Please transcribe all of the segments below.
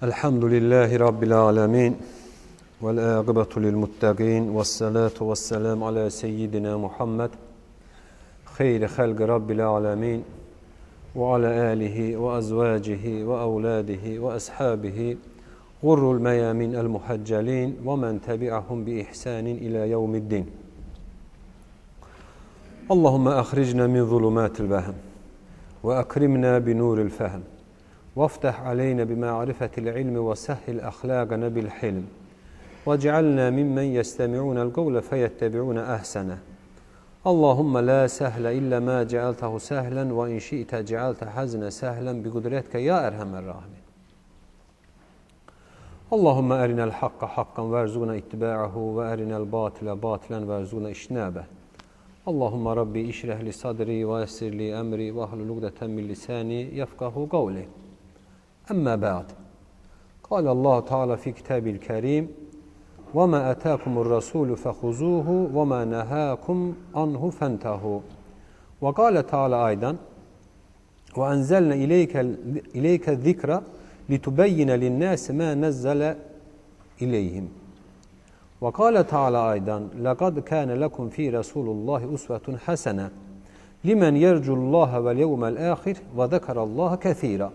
Elhamdülillahi Rabbil alemin. Vel âgıbetu lil muttaqin. Vessalatu vesselamu ala seyyidina Muhammed. Khayri halqi Rabbil alemin. Ve ala alihi ve azvacihi ve evladihi ve ashabihi. Gurrul meyamin el muhaccalin. Ve men tebi'ahum bi ihsanin ila yevmiddin. Allahümme ahricna min zulumatil vehm. Ve akrimna bi nuril fehm. وافتح علينا بمعرفة العلم وسهل أخلاقنا بالحلم واجعلنا ممن يستمعون القول فيتبعون أحسنه اللهم لا سهل إلا ما جعلته سهلا وإن شئت جعلت حزن سهلا بقدرتك يا أرحم الراحمين اللهم أرنا الحق حقا وارزقنا اتباعه وأرنا الباطل باطلا وارزقنا اجتنابه اللهم ربي اشرح لي صدري ويسر لي أمري واحلل عقدة من لساني يفقهوا قولي أما بعد قال الله تعالى في كتابه الكريم وما أتاكم الرسول فخذوه وما نهاكم عنه فانتهوا وقال تعالى أيضا وأنزلنا إليك الذكر لتبين للناس ما نزل إليهم وقال تعالى أيضا لقد كان لكم في رسول الله أسوة حسنة لمن يرجو الله واليوم الآخر وذكر الله كثيرا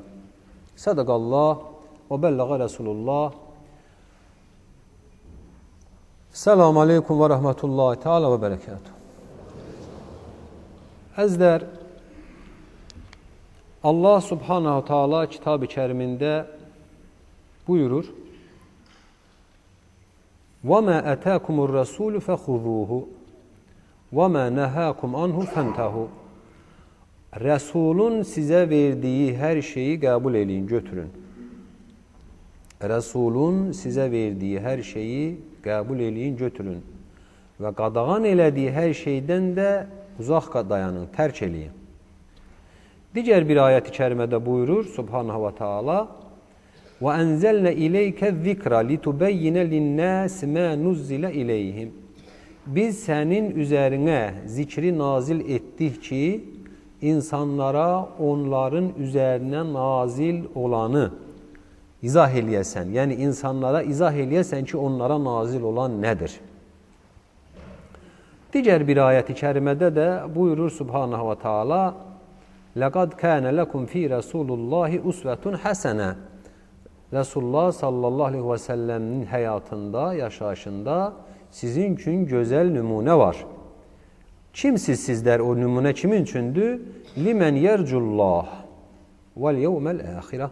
Sadakallah ve bellaga Resulullah. Selamun Aleyküm ve Rahmetullahi Teala ve Berekatuhu. Əzizlər, Allah Subhanahu Teala Kitab-ı Kerimində buyurur وَمَا أَتَاكُمُ الرَّسُولُ فَخُذُوهُ وَمَا نَهَاكُمْ عَنْهُ فَانْتَهُوا Resulun size verdiği her şeyi kabul edin, götürün. Resulun size verdiği her şeyi kabul edin, götürün. Ve qadağan elədiyi her şeyden de uzaq dayanın, tərk eləyin. Digər bir ayət-i kərimədə buyurur Subhanahu wa Taala وَاَنْزَلْنَا اِلَيْكَ الذِّكْرَ لِتُبَيِّنَ لِلنَّاسِ مَا نُزِّلَ اِلَيْهِمْ Biz senin üzerine zikri nazil ettik ki insanlara onların üzerine nazil olanı izah eləyəsən. Yəni insanlara izah eləyəsən ki onlara nazil olan nədir? Digər bir ayət-i kərimədə də buyurur Subhanahu wa Taala لَقَدْ كَانَ لَكُمْ فِي رَسُولُ اللّٰهِ اُسْوَةٌ حَسَنًا Resulullah sallallahu aleyhi ve sellem'in hayatında, yaşayışında sizin için güzel nümune var. Kimsiz sizler, o nümune kimin içindi? Limen yercullah vel yevmel ahire.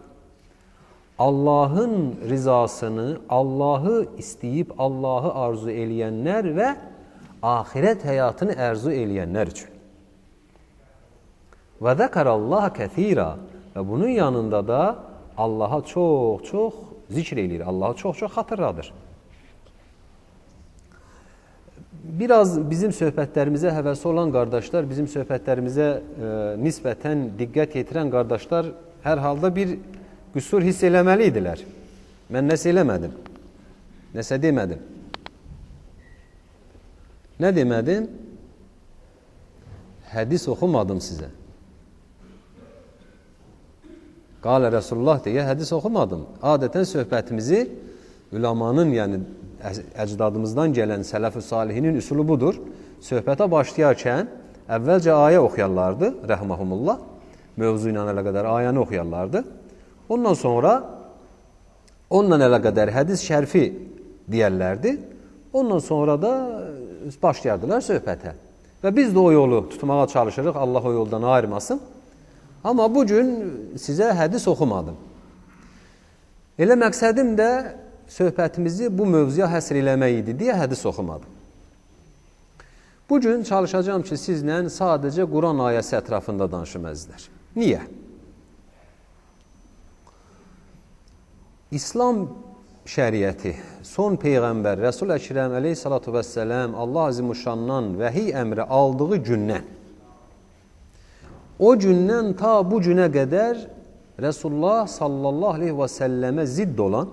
Allah'ın rızasını, Allah'ı isteyip Allah'ı arzu eleyenler ve ahiret hayatını arzu eleyenler için. Ve zekarallaha kethira. Ve bunun yanında da Allah'a çok çok zikr eləyir. Allah'ı çok çok hatırladır. Biraz bizim söhbətlərimizə həvəsi olan qardaşlar, bizim söhbətlərimizə nisbətən diqqət yetirən qardaşlar hər halda bir qüsur hiss eləməli idilər. Mən nəsə eləmədim. Nəsə demədim. Nə demədim? Hədis oxumadım sizə. Qalə Resulullah deyə hədis oxumadım. Adətən söhbətimizi üləmanın, yəni əcdadımızdan gələn sələf-ü salihinin üsulu budur. Söhbətə başlayarkən əvvəlcə ayə oxuyarlardı, rəhməhumullah. Mövzu ilə əlaqədar ayəni oxuyarlardı. Ondan sonra onunla əlaqədar hədis şərfi deyərlərdi. Ondan sonra da başlayardılar söhbətə. Və biz də o yolu tutmağa çalışırıq, Allah o yoldan ayırmasın. Amma bugün sizə hədis oxumadım. Elə məqsədim də söhbətimizi bu mövzuya həsr eləmək idi deyə hədis oxumadım. Bugün çalışacağım ki, sizlə sadəcə Quran ayəsi ətrafında danışım əzizlər. Niyə? İslam şəriəti, son Peyğəmbər Rəsul Əkrəm əleyhissalatu vəssələm Allah Azimuşşandan vəhiy əmri aldığı gündən, o gündən ta bu günə qədər Resulullah sallallahu aleyhi və səlləmə zidd olan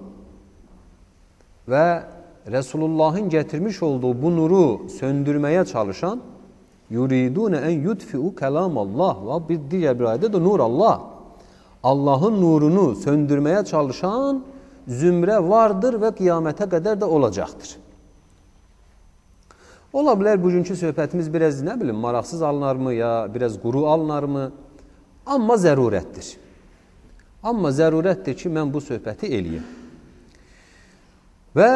və Resulullah'ın getirmiş olduğu bu nuru söndürmeye çalışan yuridune en yudfi'u kelamallah ve bir diğer bir ayette de nur Allah. Allah'ın nurunu söndürmeye çalışan zümrə vardır və qiyamətə qədər də olacaqdır. Ola bilər bugünkü söhbətimiz biraz nə bilim maraqsız alınarmı ya biraz quru alınarmı? Amma zərurətdir. Amma zərurətdir ki, mən bu söhbəti eləyim. Və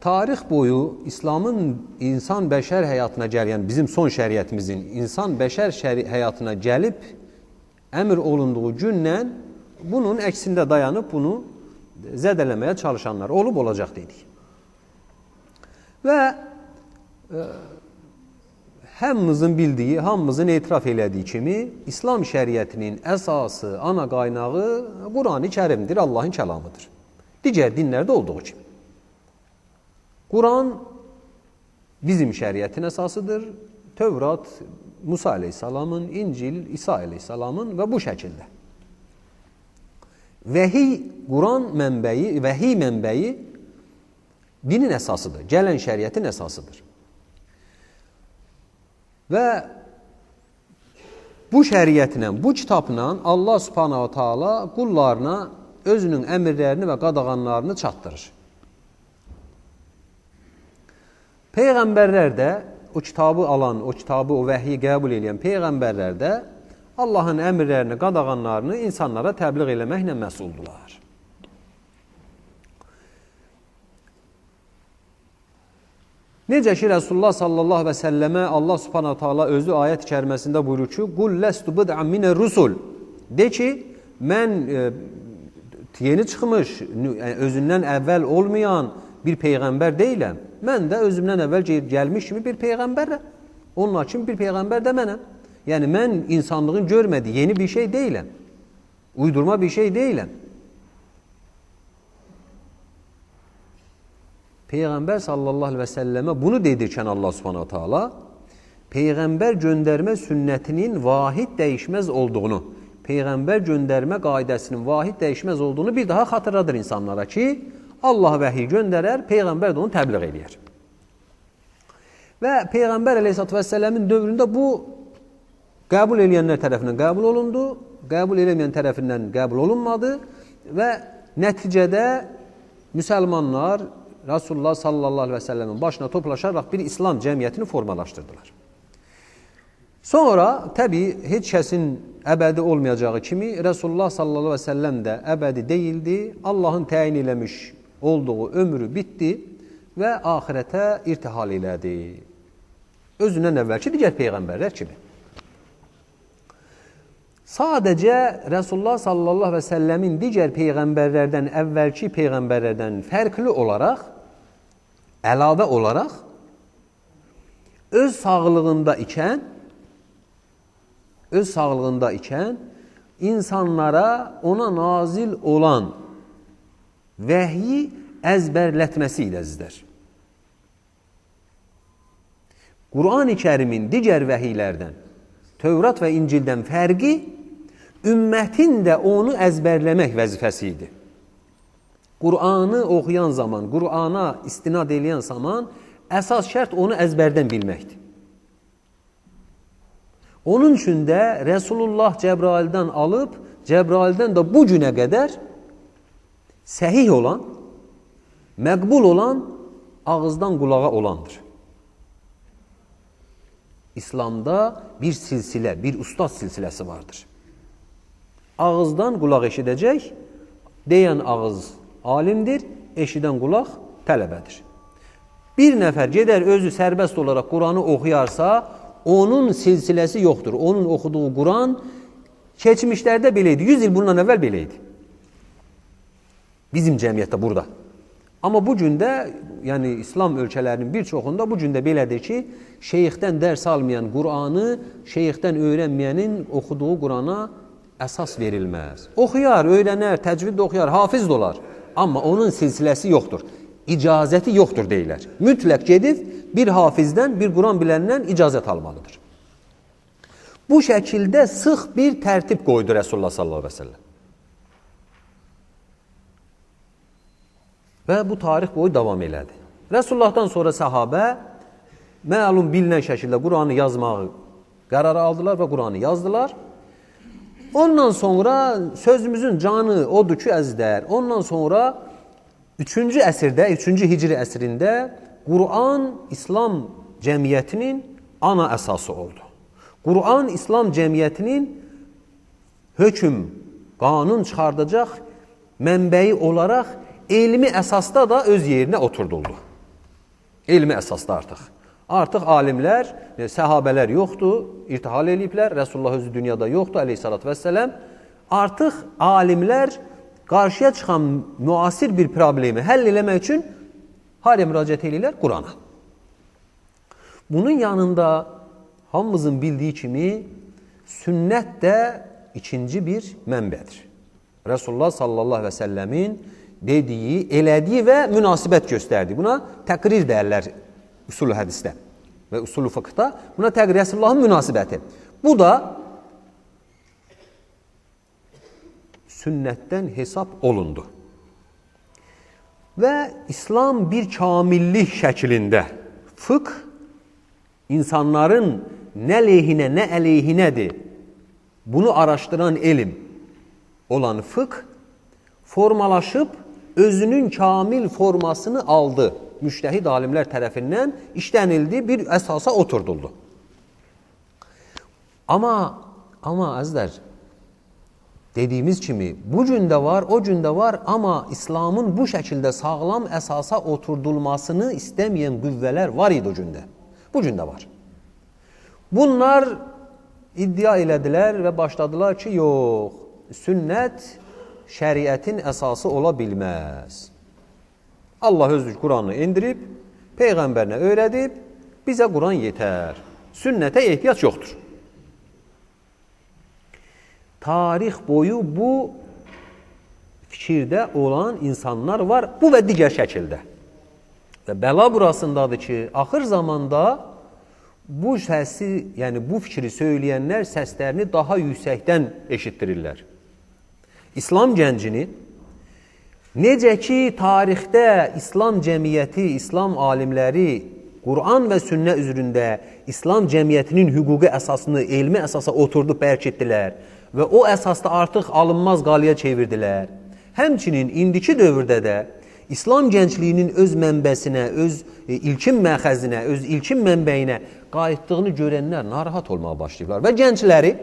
tarix boyu İslamın insan bəşər həyatına gələn, bizim son şəriətimizin insan bəşər həyatına gəlib əmr olunduğu gündən bunun əksində dayanıb bunu zədələməyə çalışanlar olub olacaq dedik. Və hamımızın bildiyi, hamımızın etiraf elədiyi kimi İslam şəriətinin əsası, ana qaynağı Qurani Kərimdir, Allahın kəlamıdır. Digər dinlərdə olduğu kimi. Quran bizim şəriətin əsasıdır. Tövrat Musa aleyhissalamın, İncil İsa aleyhissalamın və bu şəkildə. Vəhiy, Quran mənbəyi, vəhiy mənbəyi dinin əsasıdır, gələn şəriətin əsasıdır. Və bu şəriətlə, bu kitabla Allah subhanahu taala qullarına özünün əmrlərini və qadağanlarını çatdırır. Peyğəmbərlər də o kitabı alan, o kitabı, o vəhyi qəbul edən peyğəmbərlər də Allahın əmrlərini, qadağanlarını insanlara təbliğ eləməklə məsuldular. Necə ki, Resulullah sallallahu aleyhi və səlləmə Allah subhanahu taala özü ayət-i kəriməsində buyurur ki, "Qul lestu bid'an minər rusul." De ki, mən yeni çıxmış, özündən əvvəl olmayan bir peyğəmbər deyiləm. Mən də özümdən əvvəl gəlmiş kimi bir peyğəmbərəm. Onlar kimi bir peyğəmbər də mənəm. Yəni, mən insanlığın görmədiyi yeni bir şey deyiləm. Uydurma bir şey deyiləm. Peyğəmbər sallallahu aleyhi və səlləmə bunu dedirkən Allah subhanahu taala Peyğəmbər göndərmə sünnətinin vahid dəyişməz olduğunu, Peyğəmbər göndərmə qaidəsinin vahid dəyişməz olduğunu bir daha xatırladır insanlara ki, Allah vəhiy göndərər, Peyğəmbər də onu təbliğ eləyər. Və Peyğəmbər əleyhissalatu vəsələmin dövründə bu qəbul eləyənlər tərəfindən qəbul olundu, qəbul eləməyən tərəfindən qəbul olunmadı və nəticədə müsəlmanlar Rasulullah sallallahu aleyhi və səlləmin başına toplaşaraq bir İslam cəmiyyətini formalaşdırdılar. Sonra, təbii, heç kəsin əbədi olmayacağı kimi Rasulullah sallallahu aleyhi və səlləm də əbədi deyildi, Allahın təyin eləmiş olduğu ömrü bitdi və axirətə irtihal elədi. Özündən əvvəlki digər peyğəmbərlər kimi. Sadəcə Rasulullah sallallahu aleyhi və səlləmin digər peyğəmbərlərdən, əvvəlki peyğəmbərlərdən fərqli olaraq, əlavə olaraq, öz sağlığında ikən insanlara ona nazil olan vəhyi əzbərlətməsi ilə izlər. Qur'an-ı Kərimin digər vəhiylərdən, Tövrat və İncildən fərqi, ümmətin də onu əzbərləmək vəzifəsi idi. Qur'anı oxuyan zaman, Qur'ana istinad edən zaman, əsas şərt onu əzbərdən bilməkdir. Onun üçün də Resulullah Cəbraildən alıb, Cəbraildən də bu günə qədər səhih olan, məqbul olan, ağızdan qulağa olandır. İslamda bir silsilə, bir ustad silsiləsi vardır. Ağızdan qulaq eşidəcək, deyən ağız alimdir, eşidən qulaq tələbədir. Bir nəfər gedər özü sərbəst olaraq Quranı oxuyarsa, onun silsiləsi yoxdur. Onun oxuduğu Quran keçmişlərdə belə idi. 100 il bundan əvvəl belə idi. Bizim cəmiyyətdə burada. Amma bu gün də, yəni İslam ölkələrinin bir çoxunda bu gün də belədir ki, şeyxdən dərs almayan Quranı, şeyxdən öyrənməyənin oxuduğu Qurana əsas verilməz. Oxuyar, öyrənər, təcvid oxuyar, hafiz də olar. Amma onun silsiləsi yoxdur. İcazəti yoxdur deyilər. Mütləq gedib bir hafizdən, bir Quran biləndən icazət almalıdır. Bu şəkildə sıx bir tərtib qoydu Resulullah sallallahu aleyhi ve sellem. Və bu tarix boyu davam elədi. Resulullahdan sonra səhabə məlum bilinən şəkildə Quranı yazmağı qərarı aldılar və Quranı yazdılar. Ondan sonra sözümüzün canı odur ki, əzizlər, ondan sonra 3-cü əsrdə, 3-cü hicri əsrində Quran İslam cəmiyyətinin ana əsası oldu. Quran İslam cəmiyyətinin hökm, qanun çıxardacaq mənbəyi olaraq elmi əsasda da öz yerinə oturduldu. Elmi əsasda artıq. Artıq alimlər, səhabələr yoxdur, irtihal eləyiblər, Resulullah özü dünyada yoxdur, aleyhissalatü vəssələm. Artıq alimlər qarşıya çıxan müasir bir problemi həll eləmək üçün hariyə müraciət edirlər? Qurana. Bunun yanında hamımızın bildiyi kimi sünnət də ikinci bir mənbədir. Resulullah sallallahu aleyhi və səlləmin dediyi, elədiyi və münasibət göstərdiyi. Buna təqrir deyərlər usul-u hədisdə və usul-u fıqhda. Buna təqrir Resulullahın münasibəti. Bu da sünnətdən hesab olundu. Və İslam bir kamillik şəklində fıqh insanların nə leyhinə, nə əleyhinədir bunu araşdıran elm olan fıqh formalaşıb özünün kamil formasını aldı. Müştəhid alimlər tərəfindən işlənildi, bir əsasa oturduldu. Amma əzizlər, dediyimiz kimi, bu gündə var, o gündə var, amma İslamın bu şəkildə sağlam əsasa oturdulmasını istəməyən qüvvələr var idi o gündə. Bu gündə var. Bunlar iddia elədilər və başladılar ki, yox, sünnət şəriətin əsası ola bilməz. Allah özü Quranı indirib, Peyğəmbərinə öyrədib, bizə Quran yetər. Sünnətə ehtiyac yoxdur. Tarix boyu bu fikirdə olan insanlar var, bu və digər şəkildə. Və bəla burasındadır ki, axır zamanda bu səsi, yəni bu fikri söyləyənlər səslərini daha yüksəkdən eşitdirirlər. İslam gəncini, necə ki, tarixdə İslam cəmiyyəti, İslam alimləri Quran və sünnə üzründə İslam cəmiyyətinin hüquqi əsasını, elmi əsasa oturdub bərk etdilər və o əsasda artıq alınmaz qalıya çevirdilər. Həmçinin indiki dövrdə də İslam gəncliyinin öz mənbəsinə, öz ilkin məxəzinə, öz ilkin mənbəyinə qayıtdığını görənlər narahat olmağa başlayırlar. Və gəncləri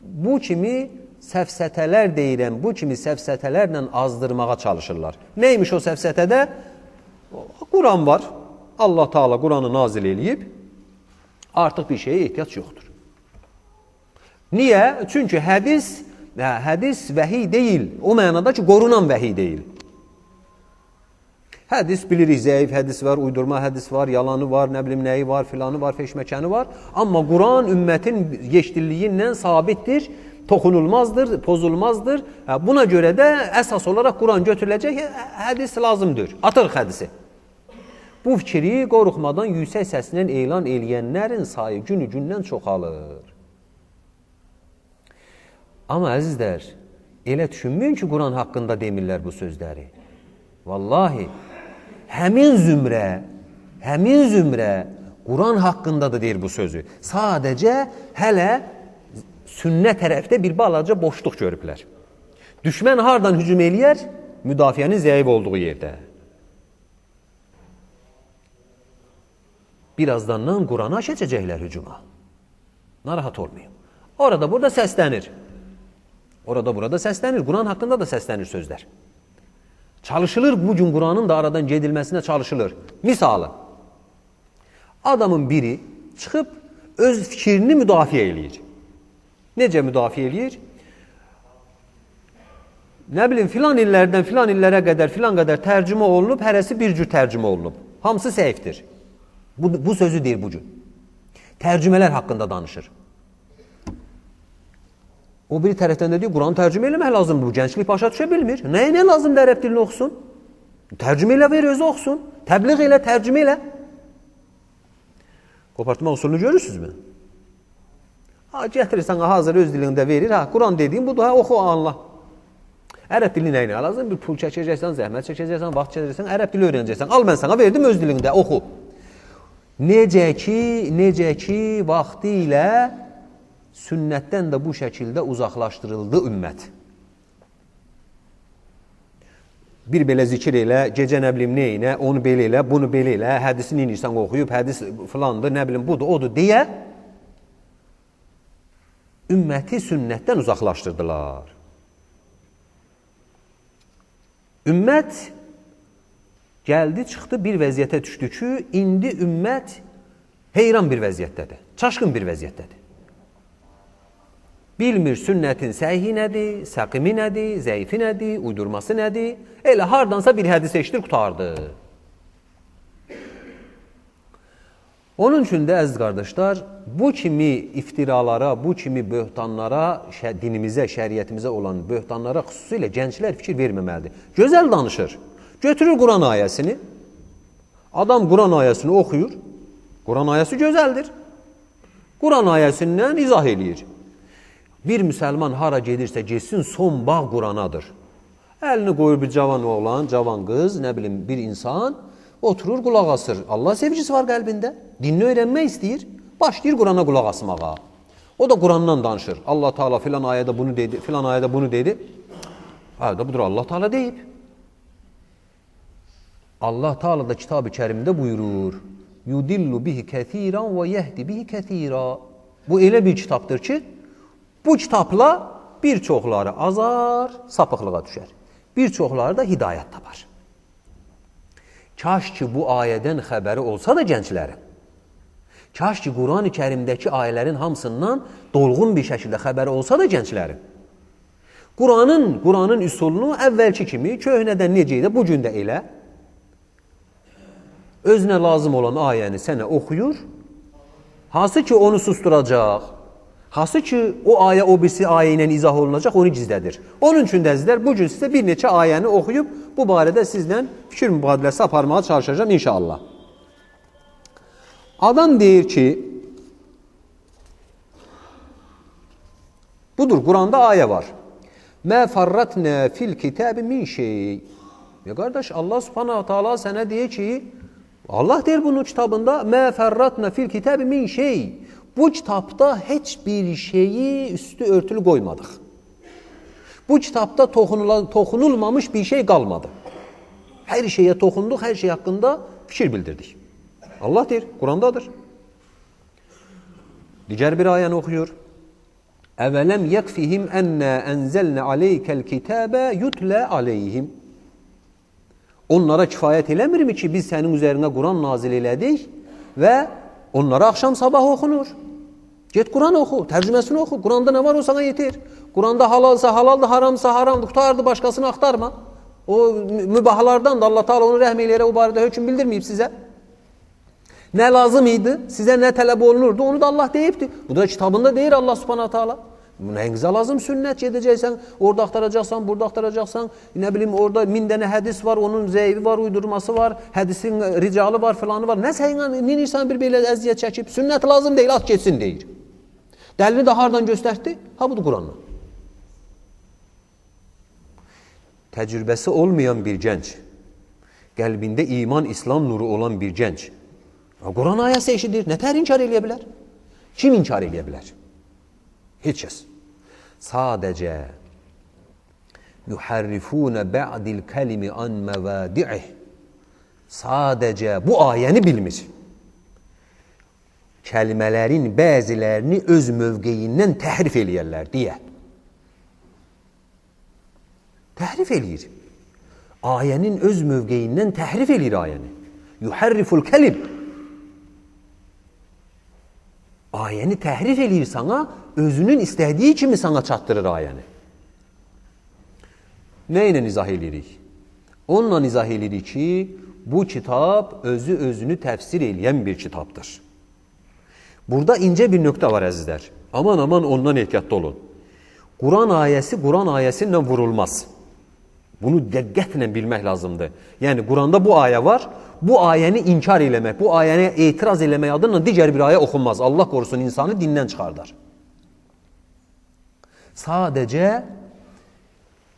bu kimi səfsətələr deyirəm, bu kimi səfsətələrlə azdırmağa çalışırlar. Neymiş o səfsətədə? Quran var. Allah Teala Quranı nazil eləyib. Artıq bir şeyə ehtiyac yoxdur. Niyə? Çünki hədis vəhiy deyil. O mənada ki, qorunan vəhiy deyil. Hədis bilirik, zəif hədis var, uydurma hədis var, yalanı var, nə bilim nəyi var, filanı var, feşməkəni var. Amma Quran ümmətin yeşdilliyindən sabitdir, toxunulmazdır, pozulmazdır. Buna görə də əsas olaraq Quran götürüləcək, hədis lazımdır. Atırıq hədisi. Bu fikri qorxmadan yüksək səsindən elan eləyənlərin sayı günü-gündən çoxalır. Amma əzizlər, elə düşünməyin ki, Quran haqqında demirlər bu sözləri. Vallahi, həmin zümrə Quran haqqındadır deyir bu sözü. Sadəcə hələ sünnə tərəfdə bir balaca boşluq görüblər. Düşmən hardan hücum eləyər? Müdafiənin zəif olduğu yerdə. Birazdandan Qurana keçəcəklər hücuma. Narahat olmayın. Orada burada səslənir. Orada burada səslənir. Quran haqqında da səslənir sözlər. Çalışılır, bugün Quranın da aradan gedilməsinə çalışılır. Misalı, adamın biri çıxıb öz fikrini müdafiə eləyir. Necə müdafiə eləyir? Nə bilim, filan illərdən filan illərə qədər filan qədər tərcümə olunub, hərəsi bir cür tərcümə olunub. Hamısı səhifdir. Bu sözü deyir bugün. Tərcümələr haqqında danışır. O bir tərəfdən də deyir, Quranı tərcümə eləmək lazımdır. Bu gənclik başa düşə bilmir. Nə lazımdır ərəb dilini oxusun? Tərcümə elə ver, özü oxusun. Təbliğ elə, tərcümə elə. Qopartma usulunu görürsünüzmü? Gətirirsən, hazır öz dilində verir. Quran dediyin budur, oxu, anla. Ərəb dili nə ilə lazım? Bir pul çəkəcəksən, zəhmət çəkəcəksən, vaxt çəkəcəksən, ərəb dili öyrənəcəksən. Al, mən sana verdim öz dilində, oxu. Necə ki, vaxtı ilə sünnətdən də bu şəkildə uzaqlaşdırıldı ümmət. Bir belə zikir elə, gecə nə bilim nə ilə, onu belə elə, bunu belə elə, hədisi nə insan oxuyub, hədis filandır, nə bilim budur, odur deyə ümməti sünnətdən uzaqlaşdırdılar. Ümmət gəldi, çıxdı, bir vəziyyətə düşdü ki, indi ümmət heyran bir vəziyyətdədir, çaşqın bir vəziyyətdədir. Bilmir sünnətin səhihi nədir, səqimi nədir, zəifi nədir, uydurması nədir. Elə hardansa bir hədis eşidir, qutardı. Onun üçün də əziz qardaşlar, bu kimi iftiralara, bu kimi böhtanlara, dinimizə, şəriətimizə olan böhtanlara xüsusilə gənclər fikir verməməlidir. Gözəl danışır. Götürür Quran ayəsini. Adam Quran ayəsini oxuyur. Quran ayəsi gözəldir. Quran ayəsindən izah eləyir. Bir müsəlman hara gedirsə getsin, son bağ Quranadır. Əlini qoyur bir cavan oğlan, cavan qız, nə bilim bir insan, oturur qulaq asır. Allah sevgisi var qəlbində. Dinini öyrənmək istəyir. Başlayır Qurana qulaq asmağa. O da Qurandan danışır. Allah Teala filan ayədə bunu dedi, filan ayədə bunu dedi. Ayədə budur, Allah Teala deyib. Allah Teala da Kitab-ı Kərimdə buyurur. Yudillu bihi kəsiran və yehdi bihi kəsira. Bu elə bir kitabdır ki, bu kitabla bir çoxları azar, sapıqlığa düşər. Bir çoxları da hidayət tapar. Kaş ki bu ayədən xəbəri olsa da gənclərin. Kaş ki Quran-ı Kərimdəki ayələrin hamısından dolğun bir şəkildə xəbəri olsa da gənclərin. Quranın üsulunu əvvəlki kimi köhnədən necə idi, bu gün də elə. Özünə lazım olan ayəni sənə oxuyur. Hansı ki onu susturacaq. Hansı ki, o ayə o birisi ayə ilə izah olunacaq, onu gizlədir. Onun üçün də sizlər bugün sizə bir neçə ayəni oxuyub, bu barədə sizlə fikir mübadiləsi aparmağa çalışacağım inşallah. Adam deyir ki, budur, Quranda ayə var. Mə farratnə fil kitəbi min şey. Ya qardaş, Allah subhanahu ta'ala sənə deyir ki, Allah deyir bunun kitabında, mə farratnə fil kitəbi min şey. Bu kitabda heç bir şeyi üstü örtülü qoymadıq. Bu kitabda toxunulmamış bir şey qalmadı. Hər şeyə toxunduq, hər şey haqqında fikir bildirdik. Allah deyir, Qurandadır. Digər bir ayəni oxuyur. Əvələm yəkfihim ənnə ənzəlnə aleykəl kitəbə yutlə aleyhim. Onlara kifayət eləmirmi ki, biz sənin üzərinə Quran nazil elədik və onlara axşam sabah oxunur. Get Quran oxu, tərcüməsini oxu. Quranda nə var o sana yetir. Quranda halalsa halaldır, haramsa haramdır. Qutardı, başqasını axtarma. O mübahlardan da Allah Teala onu rəhm eləyərək o barədə hökm bildirməyib sizə. Nə lazım idi, sizə nə tələb olunurdu, onu da Allah deyibdi. Bu da kitabında deyir Allah Subhanahu Teala. Nəyinizə lazım sünnət gedəcəksən, orada axtaracaqsan, burada axtaracaqsan, nə bilim orada 1000 dənə hədis var, onun zəifi var, uydurması var, hədisin ricalı var, filanı var. Nə sənin insan bir belə əziyyət çəkib, sünnət lazım deyil, at geçsin deyir. Dəlini də hardan göstərdi? Ha budur Quranla. Təcrübəsi olmayan bir gənc, qəlbində iman, İslam nuru olan bir gənc, Quran ayəsi eşidir, nətər inkar eləyə bilər? Kim inkar eləyə bilər? Heç kəs. Sadəcə yuharrifuna ba'dil kalimi an mavadi'ih. Sadəcə bu ayəni bilmir. Kəlimələrin bəzilərini öz mövqeyindən təhrif eləyərlər deyə. Təhrif eləyir. Ayənin öz mövqeyindən təhrif eləyir ayəni. Yuharriful kalim. Ayəni təhrif eləyir sana, özünün istədiyi kimi sana çatdırır ayəni. Nə ilə izah edirik? Onunla izah edirik ki, bu kitab özünü təfsir eləyən bir kitabdır. Burada incə bir nöqtə var əzizlər. Aman ondan ehtiyatlı olun. Quran ayəsindən vurulmaz. Bunu dəqqətlə bilmək lazımdır. Yəni, Quranda bu ayə var, bu ayəni inkar eləmək, bu ayəni etiraz eləmək adına digər bir ayə oxunmaz. Allah qorusun, insanı dindən çıxardar. Sadəcə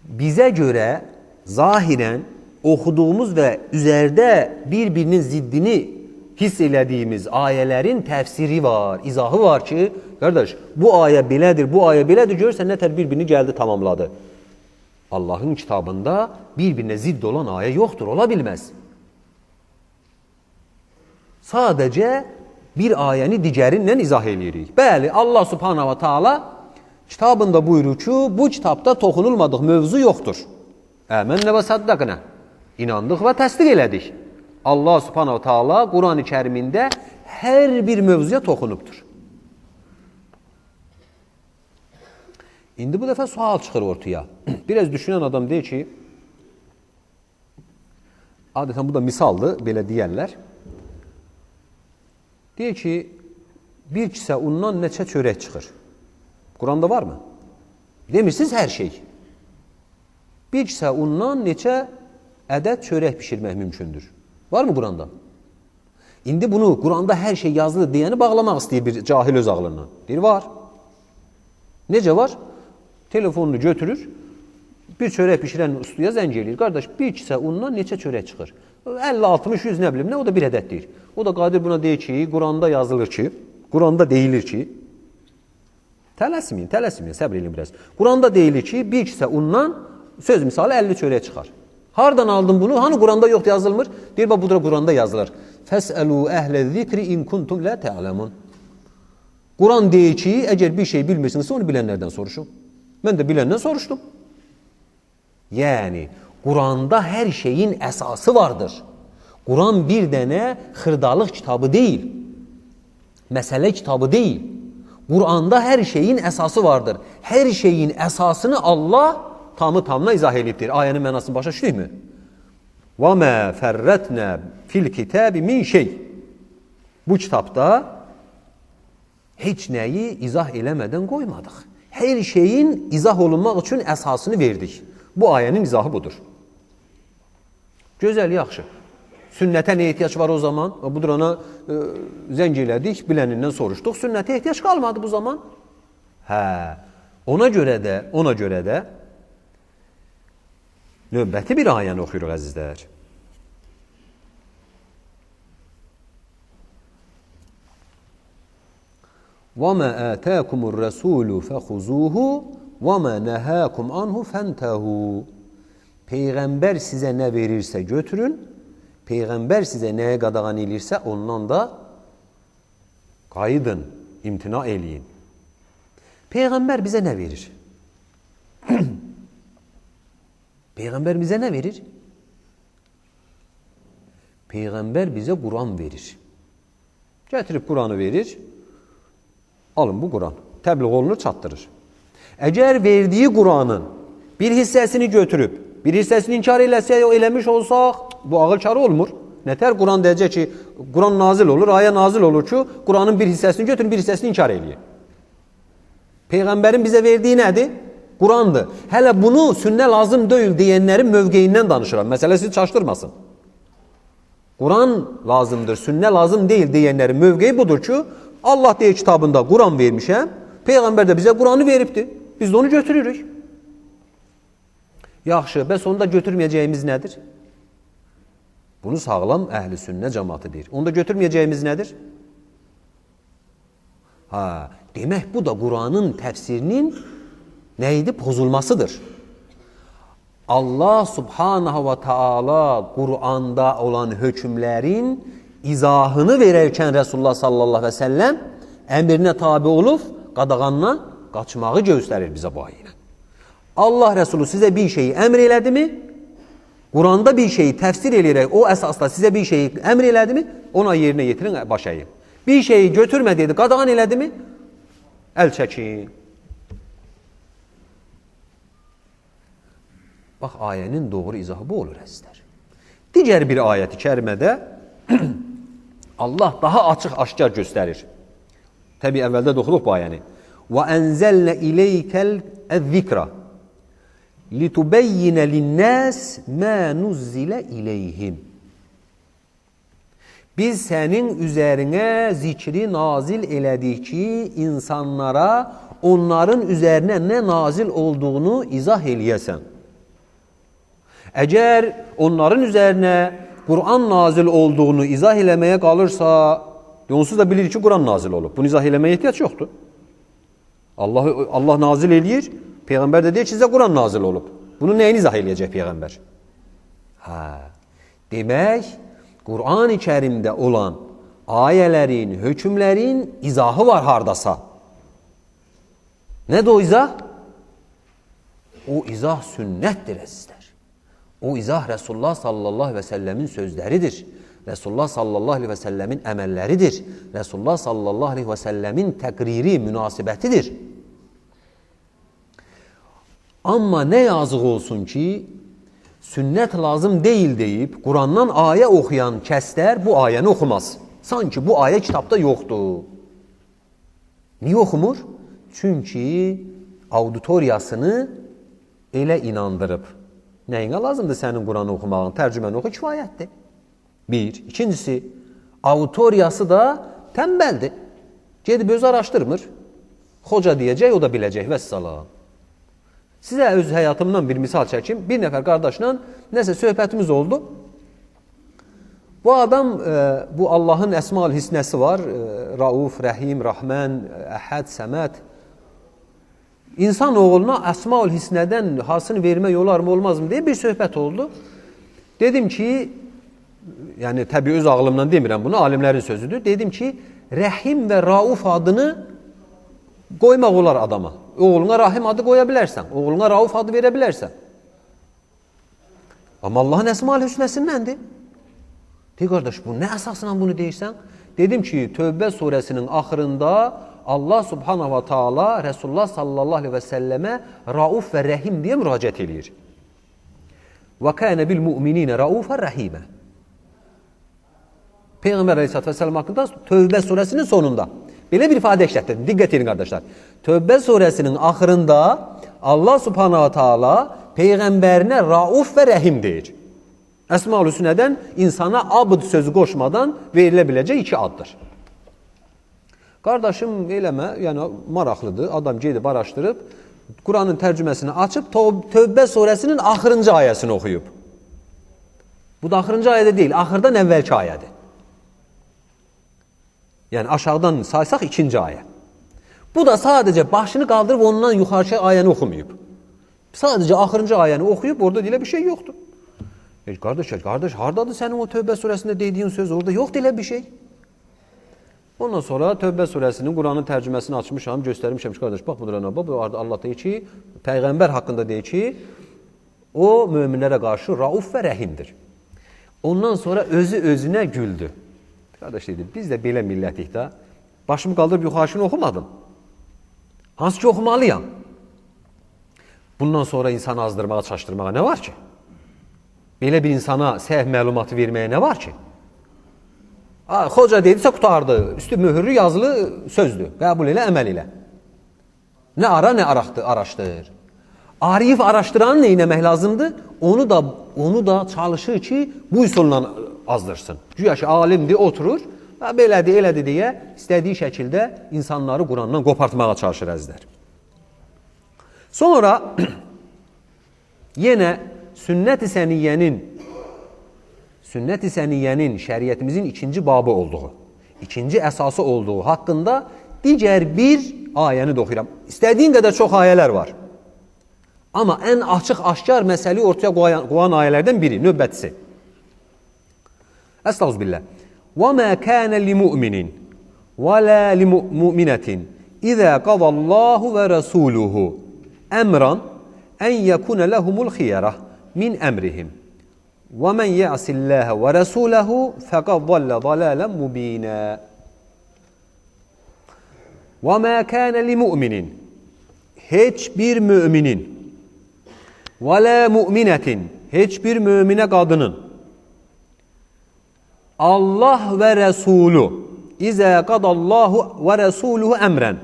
bizə görə zahirən oxuduğumuz və üzərdə bir-birinin ziddini hiss elədiyimiz ayələrin təfsiri var, izahı var ki, qardaş, bu ayə belədir, bu ayə belədir, görürsən nətər bir-birini gəldi, tamamladı. Allah'ın kitabında birbirine zidd olan ayet yoktur, olabilmez. Sadece bir ayəni digərinlə izah edirik. Bəli, Allah subhanahu wa ta'ala kitabında buyurur ki, bu kitabda toxunulmadıq mövzu yoxdur. Əmənnə və saddaqnə. İnandıq və təsdiq elədik. Allah subhanahu wa ta'ala Quran-ı Kərimində hər bir mövzuya toxunubdur. İndi bu dəfə sual çıxır ortaya. Biraz düşünən adam deyir ki, adətən bu da misaldır, belə deyərlər. Deyir ki, bir kisə undan neçə çörək çıxır? Quranda var mı? Demirsiniz hər şey. Bir kisə undan neçə ədəd çörək pişirmək mümkündür? Var mı Quranda? İndi bunu Quranda hər şey yazılı deyəni bağlamaq istəyir bir cahil öz ağlından. Deyir, var. Necə var? Telefonunu götürür, bir çörək pişirən ustaya zəng eləyir. Qardaş, bir kisə undan neçə çörək çıxır? 50, 60, 100 nə bilim, nə? O da bir ədəd deyir. O da qadir buna deyir ki, Quranda yazılır ki, Quranda deyilir ki, tələsməyin, səbr edin biraz. Quranda deyilir ki, bir kisə undan söz misali 50 çörək çıxar. Hardan aldın bunu? Hani Quranda yoxdur, yazılmır? Deyir, bu da Quranda yazılır. Fəsəlu əhlə zikri in kuntum la ta'lamun. Quran deyir ki, əgər bir şey bilmirsinizsə onu bilənlərdən soruşun. Mən də biləndən soruşdum. Yəni, Quranda hər şeyin əsası vardır. Quran bir dənə xırdalıq kitabı deyil. Məsələ kitabı deyil. Quranda hər şeyin əsası vardır. Hər şeyin əsasını Allah tamı-tamına izah edibdir. Ayənin mənasını başa düşdükmü? وَمَا فَرَّتْنَا fil kitabi min şey. Bu kitabda heç nəyi izah eləmədən qoymadıq. Hər şeyin izah olunmaq üçün əsasını verdik. Bu ayənin izahı budur. Gözəl, yaxşı. Sünnətə nə ehtiyac var o zaman? Budur ona zəng elədik, bilənindən soruşduq. Sünnətə ehtiyac qalmadı bu zaman. Ona görə də növbəti bir ayəni oxuyuruq əzizlər. وَمَا آتَاكُمُ الرَّسُولُ فَخُذُوهُ وَمَا نَهَاكُمْ عَنْهُ فَانْتَهُوا. Peyğəmbər sizə nə verirsə götürün, Peyğəmbər sizə nəyə qadağan edirsə ondan da qayıdın, imtina eləyin. Peyğəmbər bizə nə verir? Peyğəmbər bizə nə verir? Peyğəmbər bizə Quran verir. Gətirib Quranı verir. Alın bu Quran. Təbliğ olunur, çatdırır. Əgər verdiyi Quranın bir hissəsini götürüb, bir hissəsini inkar eləmiş olsaq, bu ağıl karı olmur. Nətər Quran deyəcək ki, Quran nazil olur, ayə nazil olur ki, Quranın bir hissəsini götürün, bir hissəsini inkar eləyin. Peyğəmbərin bizə verdiyi nədir? Qurandır. Hələ bunu sünnə lazım deyil deyənlərin mövqeyindən danışıram. Məsələ sizi çaşdırmasın. Quran lazımdır, sünnə lazım deyil deyənlərin mövqeyi budur ki, Allah deyir kitabında Quran vermişəm, Peyğəmbər də bizə Quranı veribdir. Biz də onu götürürük. Yaxşı, bəs onda götürməyəcəyimiz nədir? Bunu sağlam əhl-i sünnə cəmaatı deyir. Onda götürməyəcəyimiz nədir? Demək bu da Quranın təfsirinin nə idi? Pozulmasıdır. Allah subhanahu wa ta'ala Quranda olan hökmlərin izahını verərkən Resulullah sallallahu aleyhi ve sellem əmrinə tabi olub, qadağandan qaçmağı göstərir bizə bu ayına. Allah Resulü sizə bir şeyi əmr elədi mi? Quranda bir şeyi təfsir eləyərək, o əsasda sizə bir şeyi əmr elədi mi? Ona yerinə yetirin, baş əyin. Bir şeyi götürmə dedi, qadağan elədi mi? Əl çəkin. Bax, ayənin doğru izahı bu olur əzizlər. Digər bir ayəti kərimədə Allah daha açıq-aşkar göstərir. Təbii, əvvəldə də oxuduq bu ayəni. وَأَنْزَلْنَ إِلَيْكَ الذِّكْرَ لِتُبَيِّنَ لِلنَّاسِ مَا نُزِّلَ إِلَيْهِمْ. Biz sənin üzərinə zikri nazil elədik ki, insanlara onların üzərinə nə nazil olduğunu izah eləyəsən. Əgər onların üzərinə Quran nazil olduğunu izah eləməyə qalırsa, onsuz da bilir ki, Quran nazil olub. Bunu izah eləməyə ehtiyac yoxdur. Allah nazil eləyir, Peyğəmbər də deyir ki, sizə Quran nazil olub. Bunu neyini izah eləyəcək Peyğəmbər? Demək, Qur'an-ı Kərimdə olan ayələrin, hökmlərin izahı var hardasa. Nədir o izah? O izah sünnətdir əzizlər. O izah Resulullah sallallahu aleyhi və səlləmin sözləridir. Resulullah sallallahu aleyhi və səlləmin əməlləridir. Resulullah sallallahu aleyhi və səlləmin təqriri, münasibətidir. Amma nə yazıq olsun ki, sünnət lazım deyil deyib, Qurandan ayə oxuyan kəslər bu ayəni oxumaz. Sanki bu ayə kitabda yoxdur. Niyə oxumur? Çünki auditoriyasını elə inandırıb. Nəyinə lazımdır sənin Quranı oxumağın? Tərcüməni oxu, kifayətdir. Bir. İkincisi, auditoriyası da tənbəldir. Gedib öz araşdırmır. Xoca deyəcək, o da biləcək. Vəssalam. Sizə öz həyatımdan bir misal çəkim. Bir nəfər qardaşla nəsə söhbətimiz oldu. Bu adam, bu Allahın əsma-ül hüsnəsi var. Rauf, Rəhim, Rahman, Əhəd, Səməd. İnsan oğluna əsma-ül hüsnədən hasını vermək olarmı, olmazmı deyə bir söhbət oldu. Dedim ki, yəni təbii öz ağlımdan demirəm bunu, alimlərin sözüdür. Dedim ki, Rəhim və Rauf adını qoymaq olar adama. Oğluna Rahim adı qoya bilərsən, oğluna Rauf adı verə bilərsən. Amma Allahın əsma-ül hüsnəsindəndir. Deyir, qardaş, bu nə əsasla bunu deyirsən? Dedim ki, Tövbə surəsinin axırında Allah subhanahu wa ta'ala Resulullah sallallahu aleyhi və səlləmə Rauf və Rəhim deyə müraciət edir. Və kənə bil mü'mininə Raufə Rəhimə. Peyğəmbər aleyhissalatü vesselam haqqında Tövbə surəsinin sonunda belə bir ifadə işlətdim. Diqqət edin, qardaşlar. Tövbə surəsinin axırında Allah subhanahu wa ta'ala Peyğəmbərinə Rauf və Rəhim deyir. Əsma-ül hüsnədən insana abd sözü qoşmadan verilə biləcək iki addır. Qardaşım eləmə, yəni maraqlıdır. Adam gedib araşdırıb, Quranın tərcüməsini açıb, Tövbə surəsinin axırıncı ayəsini oxuyub. Bu da axırıncı ayədə deyil, axırdan əvvəlki ayədir. Yəni aşağıdan saysaq ikinci ayə. Bu da sadəcə başını qaldırıb ondan yuxarı ayəni oxumayıb. Sadəcə axırıncı ayəni oxuyub, orada deyilə bir şey yoxdur. Qardaş, hardadır sənin o Tövbə surəsində dediyin söz? Orada yoxdur elə bir şey. Ondan sonra Tövbə surəsinin Quranın tərcüməsini açmışam, göstərmişəm ki, qardaş, bax budur ana, bu Allah deyir ki, Peyğəmbər haqqında deyir ki, o möminlərə qarşı Rauf və Rəhimdir. Ondan sonra özü özünə güldü. Qardaş dedi, biz də belə millətik də, başımı qaldırıb yuxarısını oxumadım. Hansı ki oxumalıyam. Bundan sonra insanı azdırmağa, çaşdırmağa nə var ki? Belə bir insana səhv məlumatı verməyə nə var ki? Xoca dedisə qutardı, üstü möhürlü yazılı sözdür, qəbul elə, əməl elə. Nə ara, nə araşdır. Arif araşdıranı nə etmək lazımdır? Onu da çalışır ki, bu üsulla azdırsın. Güya ki, alimdir, oturur, belədir, elədir deyə istədiyi şəkildə insanları Qurandan qopartmağa çalışır əzizlər. Sonra yenə Sünnət-i Səniyyənin şəriətimizin ikinci babı olduğu, ikinci əsası olduğu haqqında digər bir ayəni də oxuyuram. İstədiyin qədər çox ayələr var. Amma ən açıq-aşkar məsəli ortaya qoyan ayələrdən biri, növbətisi. Əstağfirullah. وَمَا كَانَ لِمُؤْمِنٍ وَلَا لِمُؤْمِنَةٍ إِذَا قَضَى اللَّهُ وَرَسُولُهُ أَمْرًا أَنْ يَكُنَ لَهُمُ الْخِيَرَةُ مِنْ أَمْرِهِمْ وَمَنْ يَعْصِ اللَّهَ وَرَسُولَهُ فَقَدْ ضَلَّ ضَلَالًا مُبِينًا. وَمَا كَانَ لِمُؤْمِنٍ heç bir müminin وَلَا مُؤْمِنَةٍ heç bir müminə qadının Allah və Rəsulü İzə qadallahu və Rəsuluhu əmrən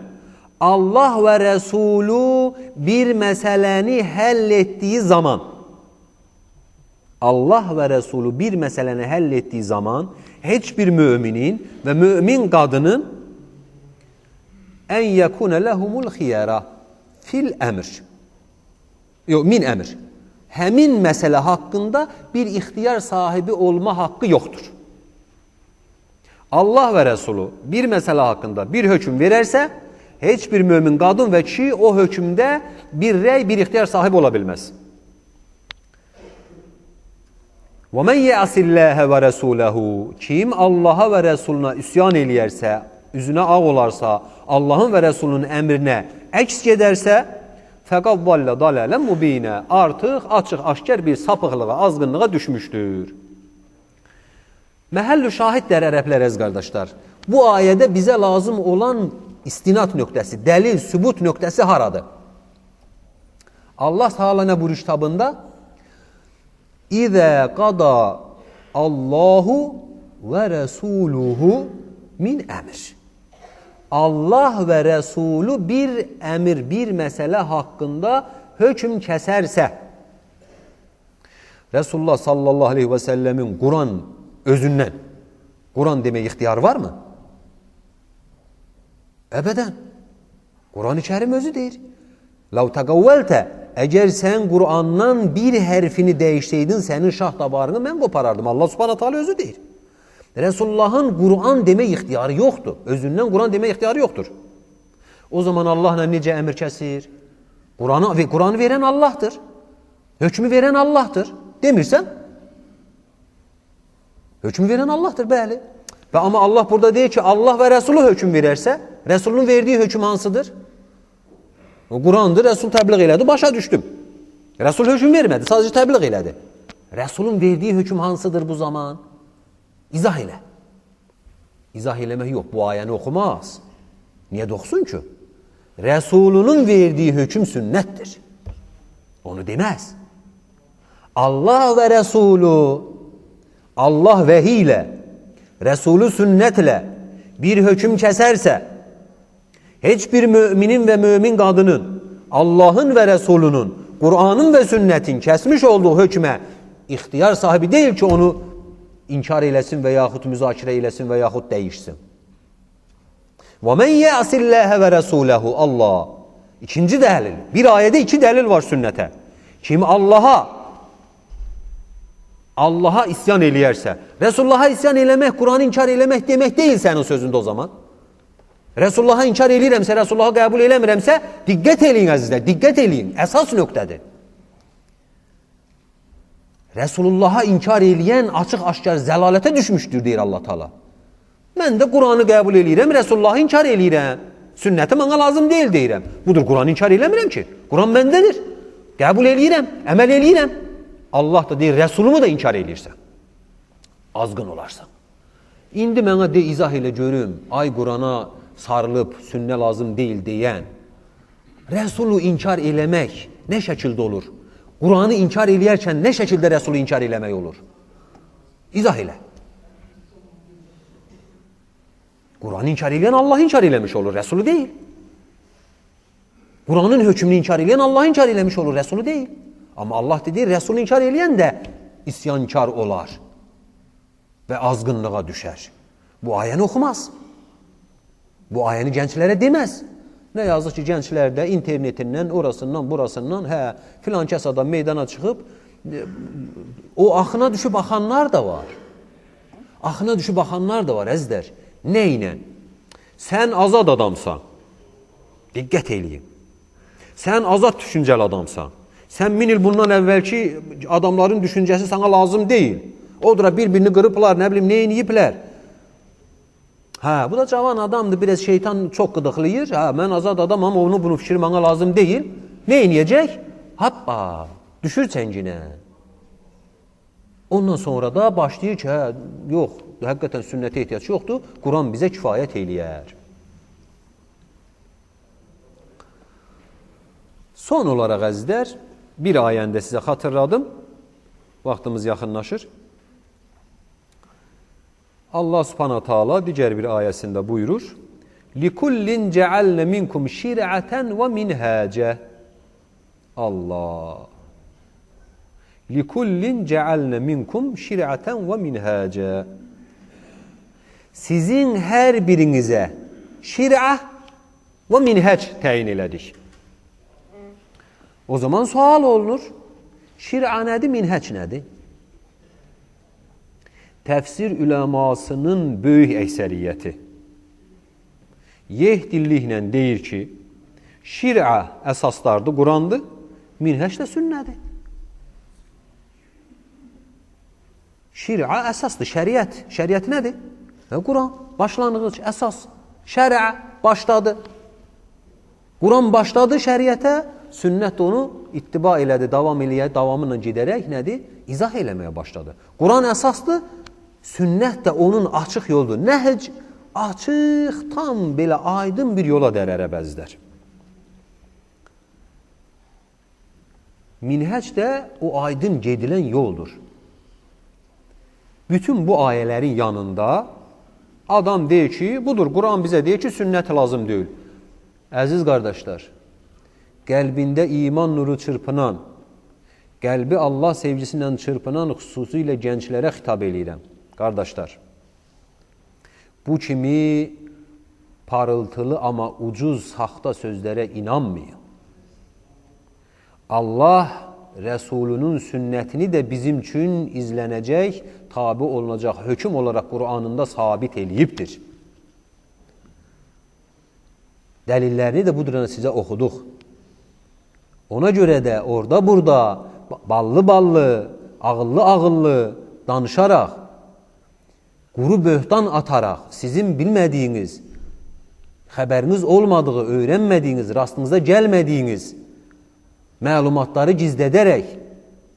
Allah və Rəsulü bir məsələni həll etdiyi zaman Allah və Rəsulü bir məsələni həll etdiyi zaman heç bir müminin və mümin qadının ən yəkunə ləhumul xiyərə fil əmr min əmr həmin məsələ haqqında bir ixtiyar sahibi olma haqqı yoxdur. Allah və Rəsulü bir məsələ haqqında bir hökm verərsə, heç bir mömin qadın və kişi o hökmdə bir rəy, bir ixtiyar sahibi ola bilməz. Və men ya'sillaha və rasulahu, kim Allaha və Rəsuluna üsyan eləyərsə, üzünə ağ olarsa, Allahın və Rəsulunun əmrinə əks gedərsə, fəqad dalla dalalan mubina, artıq açıq aşkar bir sapıqlığa, azğınlığa düşmüşdür. Məhəllu şahidlər ərəblər əziz qardaşlar. Bu ayədə bizə lazım olan istinad nöqtəsi, dəlil, sübut nöqtəsi haradır? Allah Teala nə buyurur kitabında? İzə qada Allahu və Rəsuluhu min əmr. Allah və Rəsulu bir əmir, bir məsələ haqqında hökm kəsərsə, Resulullah sallallahu aleyhi və səlləmin Quran özündən, Quran demək ixtiyarı varmı? Əbədən. Quran-ı Kərim özü deyir. Ləv təqavvəltə, əgər sən Qurandan bir hərfini dəyişsəydin, sənin şah dabarını mən qoparardım. Allah subhanahu ta'ala özü deyir. Resulullahın Quran demək ixtiyarı yoxdur. Özündən Quran demək ixtiyarı yoxdur. O zaman Allahla necə əmr kəsir? Quranı verən Allahdır. Hökmü verən Allahdır. Demirsən? Hökmü verən Allahdır, bəli. Və amma Allah burada deyir ki, Allah və Rəsulu hökm verərsə, Rəsulun verdiyi hökm hansıdır? Qurandır, Rəsul təbliğ elədi, başa düşdüm. Rəsul hökm vermədi, sadəcə təbliğ elədi. Rəsulun verdiyi hökm hansıdır bu zaman? İzah elə. İzah eləmək yox, bu ayəni oxumaz. Niyə oxusun ki? Rəsulunun verdiyi hökm sünnətdir. Onu deməz. Allah və Rəsulu, Allah vəhiy ilə, Rəsulu sünnətlə bir hökm kəsərsə, heç bir müminin və mümin qadının Allahın və Rəsulunun, Qur'anın və sünnətin kəsmiş olduğu hökmə ixtiyar sahibi deyil ki, onu inkar eləsin və yaxud müzakirə eləsin və yaxud dəyişsin. وَمَنْ يَعْسِ اللّٰهَ وَرَسُولَهُ Allah. İkinci dəlil. Bir ayədə iki dəlil var sünnətə. Kim Allaha isyan eləyərsə, Resulullah'a isyan eləmək, Qur'anı inkar eləmək demək deyil sənin sözündə o zaman. Resulullah'a inkar eləyirəmsə, Resulullah'a qəbul eləmirəmsə, diqqət eləyin əzizlər, diqqət eləyin. Əsas nöqtədir. Resulullah'a inkar eləyən açıq-aşkar zəlalətə düşmüşdür, deyir Allah Teala. Mən də Qur'anı qəbul eləyirəm, Resulullah'ı inkar eləyirəm. Sünnəti mənə lazım deyil deyirəm. Budur, Qur'anı inkar eləmirəm ki. Qur'an məndədir. Qəbul eləyirəm, əməl eləyirəm. Allah da deyir, Rəsulumu da inkar eləyirsən. Azğın olarsan. İndi mənə de, izah elə görüm, ay Qur'ana sarılıb, sünnə lazım deyil deyən, Rəsulu inkar eləmək nə şəkildə olur? Qur'anı inkar eləyərkən nə şəkildə Rəsulu inkar eləmək olur? İzah elə. Qur'anı inkar eləyən Allah inkar eləmiş olur, Rəsulu deyil. Qur'anın hökmünü inkar eləyən Allah inkar eləmiş olur, Rəsulu deyil. Amma Allah dedi, Rəsulu inkar eləyən də isyankar olar və azğınlığa düşər. Bu ayəni oxumaz. Bu ayəni gənclərə deməz. Nə yazıq ki, gənclər də internetindən, orasından, burasından, filan kəs adam meydana çıxıb, o axına düşüb axanlar da var. Axına düşüb axanlar da var, əzizlər. Nə ilə? Sən azad adamsan. Diqqət eləyin. Sən azad düşüncəli adamsan. Sən 1000 il bundan əvvəlki adamların düşüncəsi sana lazım deyil. Odura bir-birini qırıblar, nə bilim, neyin yiyiblər. Bu da cavan adamdır, biraz şeytan çox qıdıqlayır. Mən azad adamam, bunu fikir mənə lazım deyil. Ne inəyəcək? Hoppa, düşür çənginə. Ondan sonra da başlayır ki, yox, həqiqətən sünnətə ehtiyac yoxdur, Quran bizə kifayət eləyər. Son olaraq əzizlər, bir ayəndə sizə xatırladım, vaxtımız yaxınlaşır. Allah subhanahu ta'ala digər bir ayəsində buyurur, لِكُلِّنْ جَعَلْنَ مِنْكُمْ شِرْعَةً وَمِنْهَاجًا Allah. لِكُلِّنْ جَعَلْنَ مِنْكُمْ شِرْعَةً وَمِنْهَاجًا Sizin hər birinizə şir'ə və minhəc təyin elədik. O zaman sual olunur, şir'a nədir, minhəc nədir? Təfsir üləmasının böyük əksəriyyəti yehdilliklə deyir ki, şir'a əsaslardır, Qurandır, minhəc də sünnədir. Şir'a əsasdır, şəriət. Şəriət nədir? Quran, başlanğıc, əsas. Şərə başladı. Quran başladı şəriətə, sünnət onu ittiba elədi, davam eləyək, davamıyla gedərək nədir? İzah eləməyə başladı. Quran əsasdır, sünnət də onun açıq yoldur. Nəhc açıq, tam belə aydın bir yola dərərə bəzlər. Minhəc də o aydın gedilən yoldur. Bütün bu ayələrin yanında adam deyir ki, budur, Quran bizə deyir ki, sünnət lazım deyil. Əziz qardaşlar, qəlbində iman nuru çırpınan, qəlbi Allah sevgisindən çırpınan xüsusilə gənclərə xitab eləyirəm. Qardaşlar, bu kimi parıltılı amma ucuz, saxta sözlərə inanmayın. Allah Rəsulunun sünnətini də bizim üçün izlənəcək, tabi olunacaq, hökm olaraq Qur'anında sabit eləyibdir. Dəlillərini də bu dırana sizə oxuduq. Ona görə də orada burada ballı-ballı, ağıllı-ağıllı danışaraq, quru böhtan ataraq, sizin bilmədiyiniz, xəbəriniz olmadığı, öyrənmədiyiniz, rastınıza gəlmədiyiniz məlumatları gizlədərək,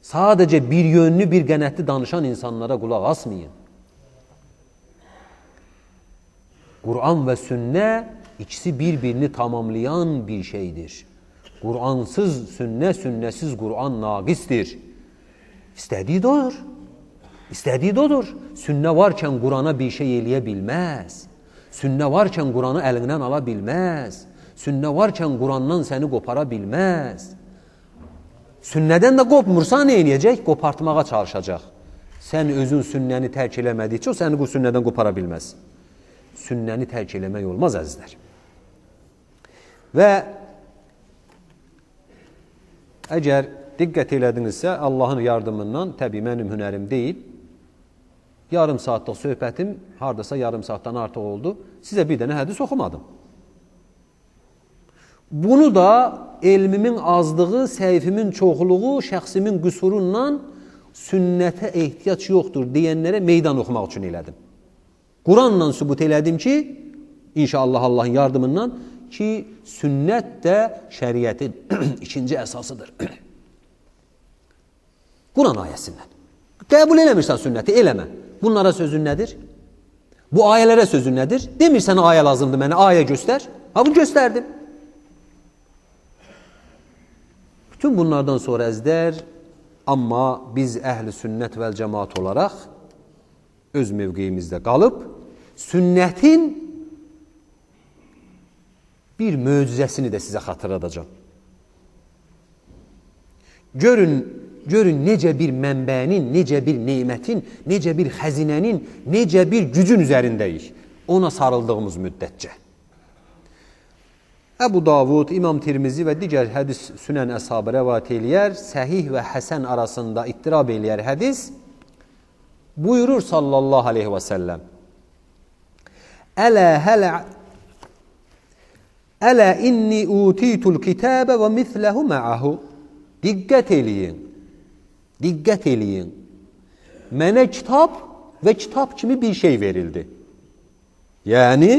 sadəcə bir yönlü, bir qənətli danışan insanlara qulaq asmayın. Quran və sünnə ikisi bir-birini tamamlayan bir şeydir. Quransız sünnə, sünnəsiz Quran naqisdir. İstədiyi də odur. İstədiyi də odur. Sünnə varkən Qurana bir şey eləyə bilməz. Sünnə varkən Quranı əlindən ala bilməz. Sünnə varkən Qurandan səni qopara bilməz. Sünnədən də qopmursa nə eləyəcək? Qopartmağa çalışacaq. Sən özün sünnəni tərk eləmədikcə o səni bu sünnədən qopara bilməz. Sünnəni tərk eləmək olmaz əzizlər. Və əgər diqqət elədinizsə, Allahın yardımından, təbii mənim hünərim deyil, yarım saatlıq söhbətim hardasa yarım saatdan artıq oldu. Sizə bir dənə hədis oxumadım. Bunu da elmimin azlığı, səhvimin çoxluğu, şəxsimin qüsurundan sünnətə ehtiyac yoxdur deyənlərə meydan oxumaq üçün elədim. Quranla sübut elədim ki, inşallah Allahın yardımından ki, sünnət də şəriətin ikinci əsasıdır. Quran ayəsindən. Qəbul eləmirsən sünnəti, eləmə. Bunlara sözün nədir? Bu ayələrə sözün nədir? Demirsən ayə lazımdır mənə, ayə göstər. Ha, bunu göstərdim. Bütün bunlardan sonra əzlər, amma biz əhl-i sünnət vəl cəmaat olaraq öz mövqeyimizdə qalıb, sünnətin bir möcüzəsini də sizə xatırladacağım. Görün necə bir mənbənin, necə bir neymətin, necə bir xəzinənin, necə bir gücün üzərindəyik. Ona sarıldığımız müddətcə. Əbu Davud, İmam Tirmizi və digər hədis sünən əshabı rəvat eləyər, səhih və həsən arasında ittirab eləyər hədis, buyurur sallallahu aleyhi və səlləm, Ələ inni utitul kitəbə və mithləhu mə'ahu. Diqqət eləyin. Mənə kitab və kitab kimi bir şey verildi. Yəni,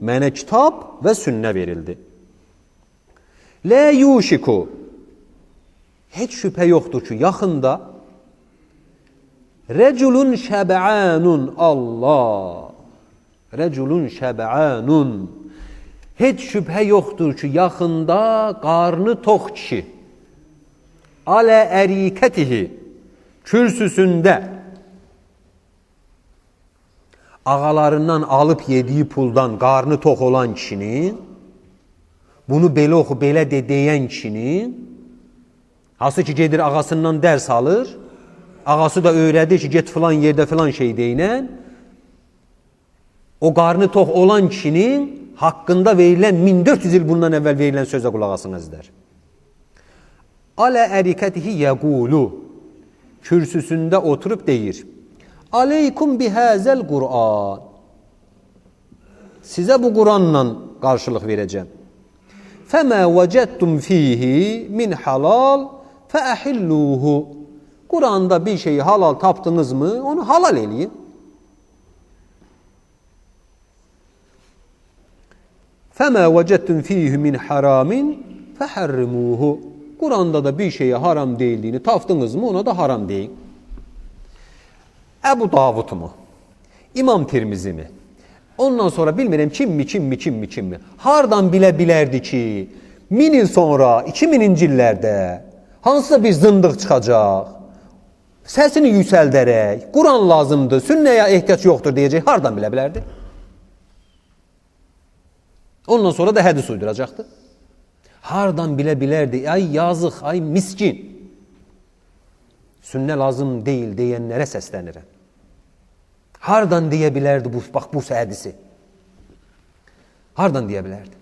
mənə kitab və sünnə verildi. Lə yuşiku, heç şübhə yoxdur ki, yaxında rəculun şəbə'anun, Allah, rəculun şəbə'anun, heç şübhə yoxdur ki, yaxında qarnı tox kişi, alə ərikətihi, kürsüsündə, ağalarından alıb yediyi puldan qarnı tox olan kişinin, bunu belə oxu, belə deyən kişinin, hansı ki gedir ağasından dərs alır, ağası da öyrədir ki, get filan yerdə filan şey deyinən, o qarnı tox olan kişinin haqqında verilən 1400 il bundan əvvəl verilən sözə qulaq asın əzizlər. Alə ərikətihi yəqulu, kürsüsündə oturub deyir, Aleykum bihəzəl Qur'an, sizə bu Quranla qarşılıq verəcəm. فَمَا وَجَدْتُمْ ف۪يهِ مِنْ حَلَالٍ فَأَحِلُّوهُ. Kur'an'da bir şeyi halal taptınız mı onu halal eləyin. فَمَا وَجَدْتُمْ ف۪يهِ مِنْ حَرَامٍ فَحَرِّمُوهُ. Kur'an'da da bir şeye haram değildiğini taptınız mı ona da haram deyin. Ebu Davud mu? İmam Tirmizi mi? Ondan sonra bilmirəm kim mi? Hardan bilə bilərdi ki 1000 il sonra 2000-ci illərdə hansısa bir zındıq çıxacaq, səsini yüksəldərək, Kur'an lazımdır, sünnəyə ehtiyac yoxdur deyəcək, hardan bilə bilərdi? Ondan sonra da hədis uyduracaqdı. Hardan bilə bilərdi? Ay yazıq, ay miskin. Sünnə lazım deyil deyənlərə səslənirəm. Hardan deyə bilərdi bax bu hədisi? Hardan deyə bilərdi?